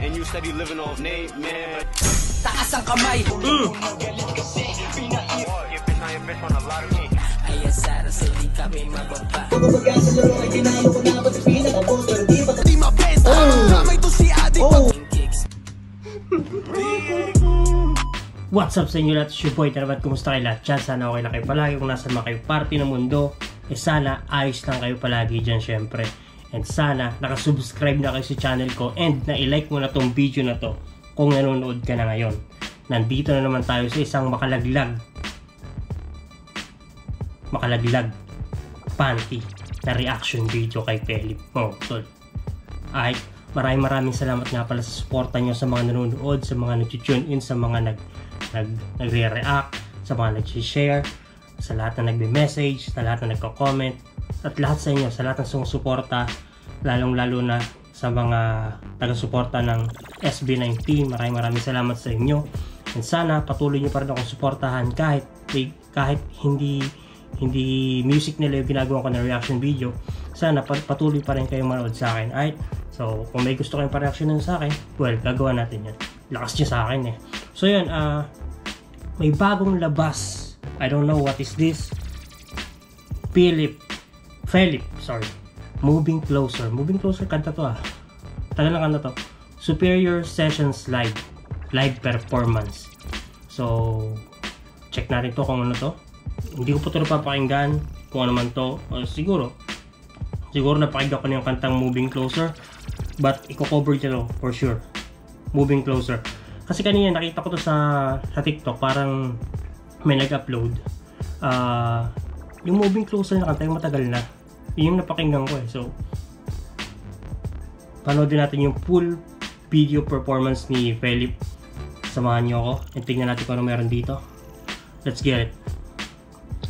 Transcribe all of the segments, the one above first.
And you steady living off name, man. Taas ang kamay. Ay asara sa di kami mababa. Di mabenta. Kamay to si Adik. What's up sa inyo lahat? It's your boy Tarabat. Kumusta kayo lahat dyan? Sana okay lang kayo palagi. Kung nasan man kayo party ng mundo, sana ayos lang kayo palagi dyan syempre. And sana nakasubscribe na kayo sa channel ko and na-like mo na tong video na to kung nanonood ka na ngayon. Nandito na naman tayo sa isang makalaglag panty na reaction video kay Philip Tol. Ay, maraming salamat nga pala sa suporta nyo sa mga nanonood, sa mga nag-tune in, sa mga nagre-react, sa mga nag-share, sa lahat na nagbe-message, sa lahat na nagko-comment, at lahat sa inyo, sa lahat ng sumusuporta, lalong-lalo na sa mga taga-suporta ng SB19. Maraming salamat sa inyo. And sana patuloy nyo pa rin akong suportahan kahit hindi music nila yung ginagawa ko na reaction video. Sana patuloy pa rin kayong manood sa akin. Alright? So, kung may gusto kayong pa-reaction sa akin, well, gagawa natin yan. Lakas nyo sa akin eh. So yun, may bagong labas. I don't know what is this. Philip, sorry. Moving Closer, kanta to ah. Tagal na kanta to. Superior Sessions Live Performance. So, check natin to kung ano to. Hindi ko po ito napapakinggan kung ano man to. Siguro napakinggan ko na yung kantang Moving Closer. But, i-cover nyo for sure. Moving Closer. Kasi kanina nakita ko to sa TikTok. Parang may nag-upload. Yung Moving Closer na kanta yung matagal na. Yung napakinggan ko eh. So, panoodin natin yung full video performance ni Philip. Samahan nyo ako. And tingnan natin kung ano meron dito. Let's get it.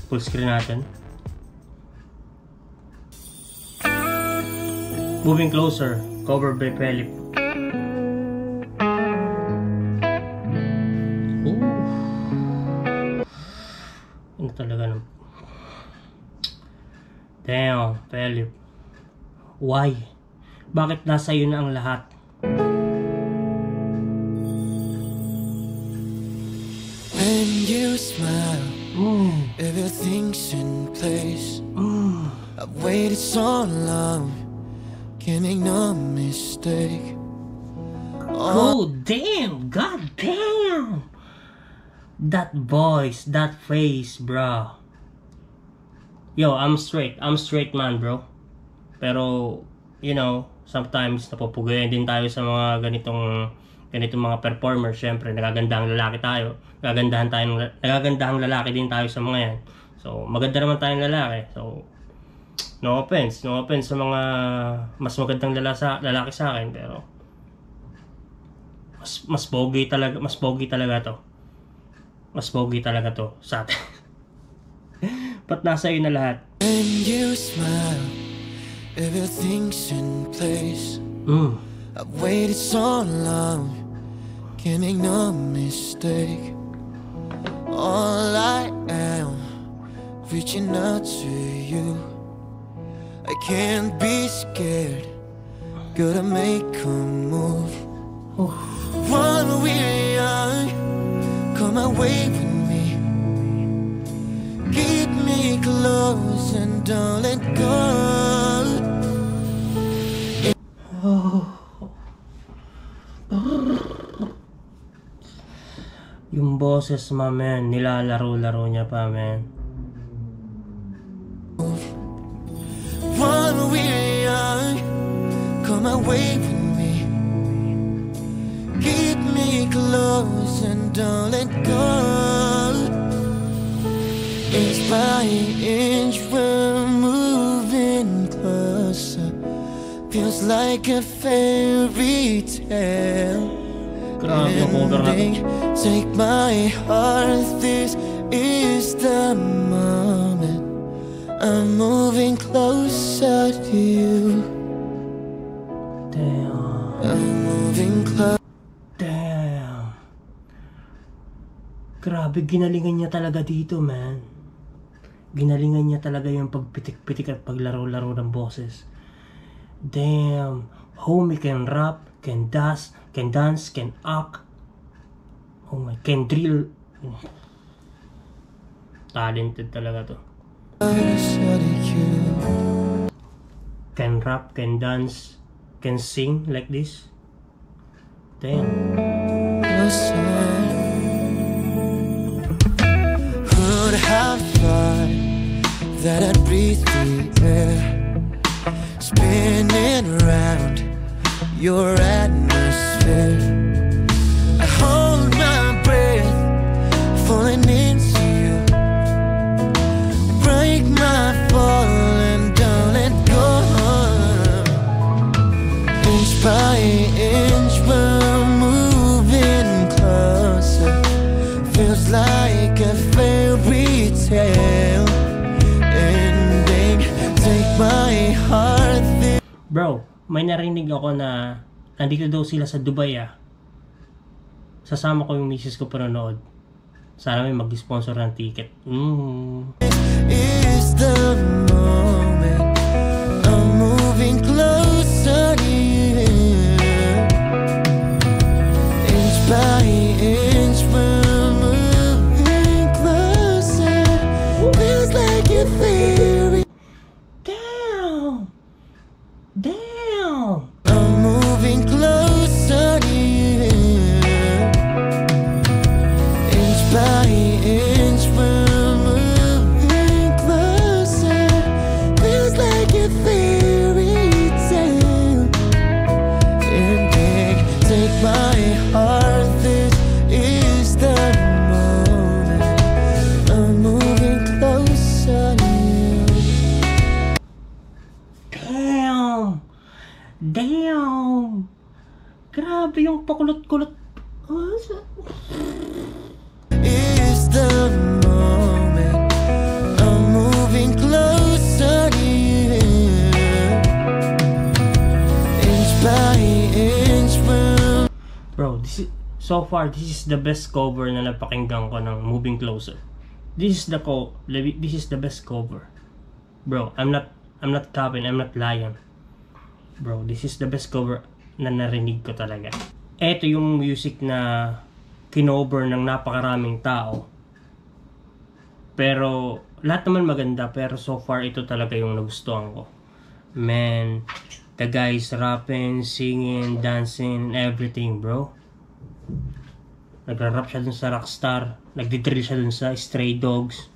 Full screen natin. Moving Closer, cover by Philip. Ano talaga naman? Damn, Philip. Why? Bakit nasa iyo na ang lahat? When you smile, everything's in place. I've waited so long, can't make no mistake. Oh, damn! God damn! That voice, that face, bro. Yo, I'm straight man, bro. Pero, you know, sometimes napupugayan din tayo sa mga ganitong mga performers. Syempre, nagagandahang lalaki tayo. Nagagandahang lalaki din tayo sa mga yan. So, maganda naman tayong lalaki. So, no offense sa mga mas magandang lalaki sa akin, pero mas pogi talaga to. Mas pogi talaga to sa atin. Ba't nasa iyo na lahat? When you smile, everything's in place. I've waited so long, can't make no mistake. All I am, reaching out to you. I can't be scared, gotta make a move. While we're young, come away with me. Keep me close and don't let go. Yung boses, ma, man, nilalaro-laro niya pa, man. While we're young, come away with me. Keep me close and don't let go. Inch by inch we're moving closer. Feels like a fairy tale. Ending. Take my heart, this is the moment. I'm moving closer to you. Damn. I'm moving closer. Damn. Grabe, ginalingan niya talaga dito, man. Ginalingan niya talaga yung pagpitik-pitik at paglaro-laro ng boses. Damn. Homie can rap, can dance, can act. Oh my, can drill. Talented talaga to. Can rap, can dance, can sing like this. Damn. Who'd have thought that I'd breathe the air, spinning around your atmosphere. I hold my breath, falling into you. Break my fall and don't let go. Inch by inch we're moving closer. Feels like a fairy tale ending. Take my heart. Bro, may narinig ako na nandito daw sila sa Dubai Sasama ko yung misis ko panonood. Sana may mag-sponsor ng ticket. Is the moment I'm moving closer to you. Inch by inch we're moving closer. Feels like a fairy. Damn! Damn! I'm moving closer to you. Inch by inch we're moving closer. Feels like a fairy tale ending. Take my heart, this is the moment I'm moving closer to you. Damn! Damn! Grabe yung pakulot-kulot. Is the moment I'm moving closer to you. Inch by inch we're Bro, this is the best cover na napakinggan ko ng Moving Closer. This is the best cover. Bro, I'm not capping, I'm not lying. Bro, this is the best cover na narinig ko talaga. Ito yung music na kinover ng napakaraming tao. Pero lahat naman maganda, pero so far ito talaga yung nagustuhan ko. Man, the guys rapping, singing, dancing, everything, bro. Nagra-rap siya dun sa Rockstar, nagdi-drill siya dun sa Stray Dogs.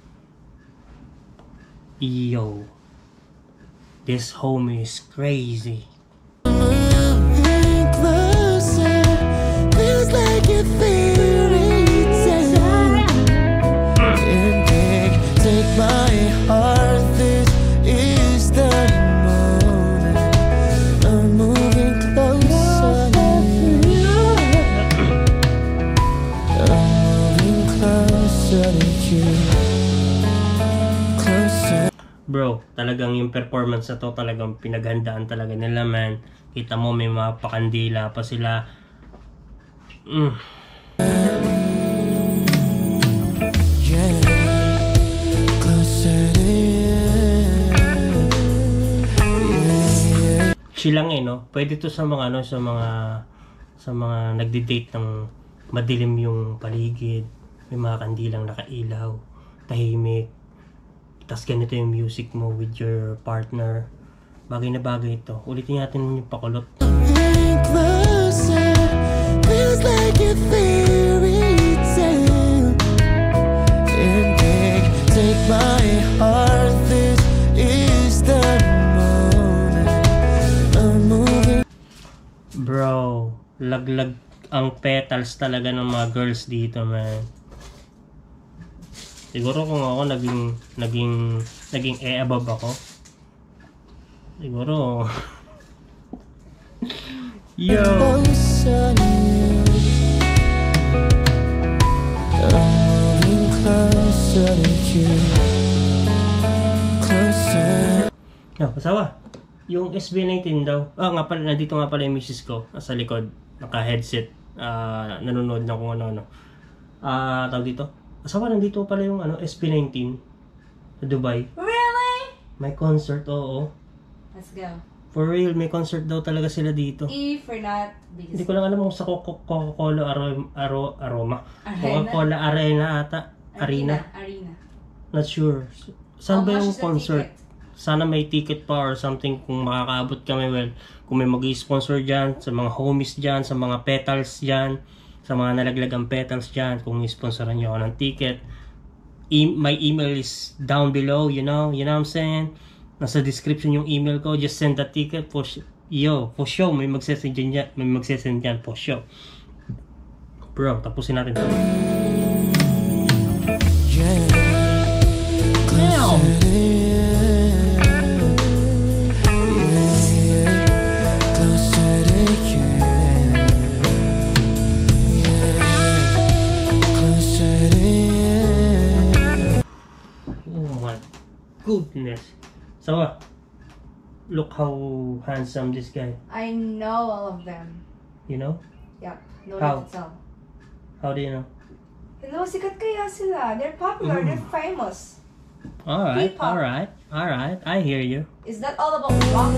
Yo, this homie is crazy. moving closer. Feels like a fairy tale ending. Take my heart, this is the moment I'm moving closer to you. I'm moving closer to you. Closer. Bro, talagang yung performance na to talagang pinaghandaan talaga nila, man. Kita mo may mga pakandila pa sila. Yeah, closer to you. Yeah. Chill lang no? Pwede to sa mga sa mga nagdi-date ng madilim yung paligid. May mga kandilang nakailaw, tahimik. Tas ganito yung music mo with your partner. Bagay na bagay ito. Ulitin natin yung pakulot. Moving closer, feels like a fairy tale ending. Take my heart, this is the moment I'm moving. Bro, laglag ang petals talaga ng mga girls dito, man. Siguro kung ako naging above ako. Siguro. Yo. Closer to you. I'm moving closer to you. Closer. No, kasawa. Yung SB19 daw. Nga pala, nandito nga pala yung misis ko. Nasa likod. Naka-headset. Nanonood na kung ano-ano. Tawag dito. Kasawa, nandito pala yung SB19 sa Dubai. Really? May concert, oo. Let's go. For real, may concert daw talaga sila dito. If we're not busy. Hindi ko lang alam kung sa Coca-Cola Aroma. Arena? Coca-Cola Arena ata. Arena. Not sure. Saan ba yung concert? Sana may ticket pa or something kung makakaabot kami. Well, kung may mag-sponsor dyan, sa mga homies dyan, sa mga petals dyan, sa mga nalaglagang petals dyan, kung i-sponsoran nyo ako ng ticket. My email is down below, you know what I'm saying? Nasa description yung email ko. Just send the ticket for show. May magsesend dyan for show. Bro, tapusin natin ito. Oh my goodness. So, look how handsome this guy. I know all of them. You know? Yeah. No How? need to tell. How do you know? Hello, sikat kaya sila. They're popular. They're famous. Alright, K-pop. alright. I hear you. Is that all about rock?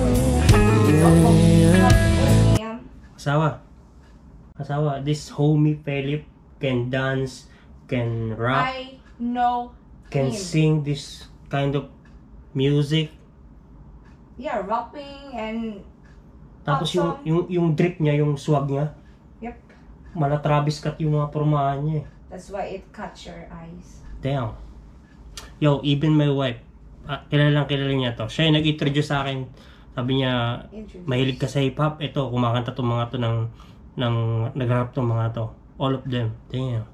Asawa, this homie Philip can dance, can rap, I know can him. sing this kind of music. Yeah, rapping and Tapos pop song. yung drip niya, yung swag niya, Yep. mala Travis Scott yung mga pormahan niya eh. That's why it caught your eyes. Damn. Yo, even my wife, kilala niya to. Siya yung nag-introduce sa akin. Sabi niya, Introduce. mahilig ka sa hip-hop. Ito, kumakanta tong mga to ng nag-rap tong mga to. All of them. Damn.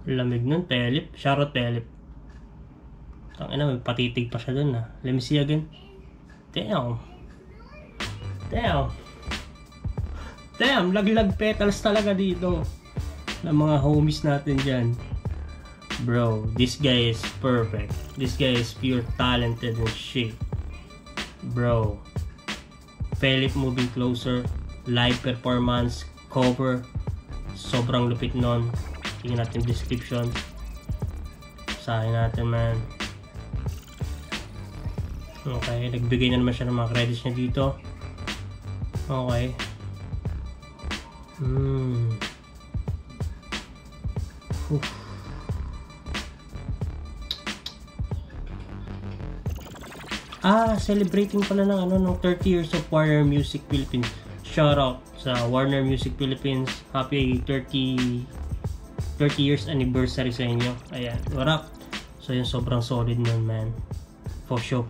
Lamig nun, Pelip. Shoutout Pelip. Tangina, may patitig pa siya dun ah. Let me see again. Damn. Laglag petals talaga dito. Ng mga homies natin dyan. Bro, this guy is perfect. This guy is pure talented and shit. Bro. Philip moving closer. Live performance. Cover. Sobrang lupit nun. Tingnan natin description. Basahin natin, man. Okay, nagbigay na naman siya ng mga credits niya dito. Okay. Celebrating pala ng 30 years of Warner Music Philippines. Shout out sa Warner Music Philippines. Happy 30 years anniversary sa inyo. Ayan, what up? So yun, sobrang solid nun, man. For show.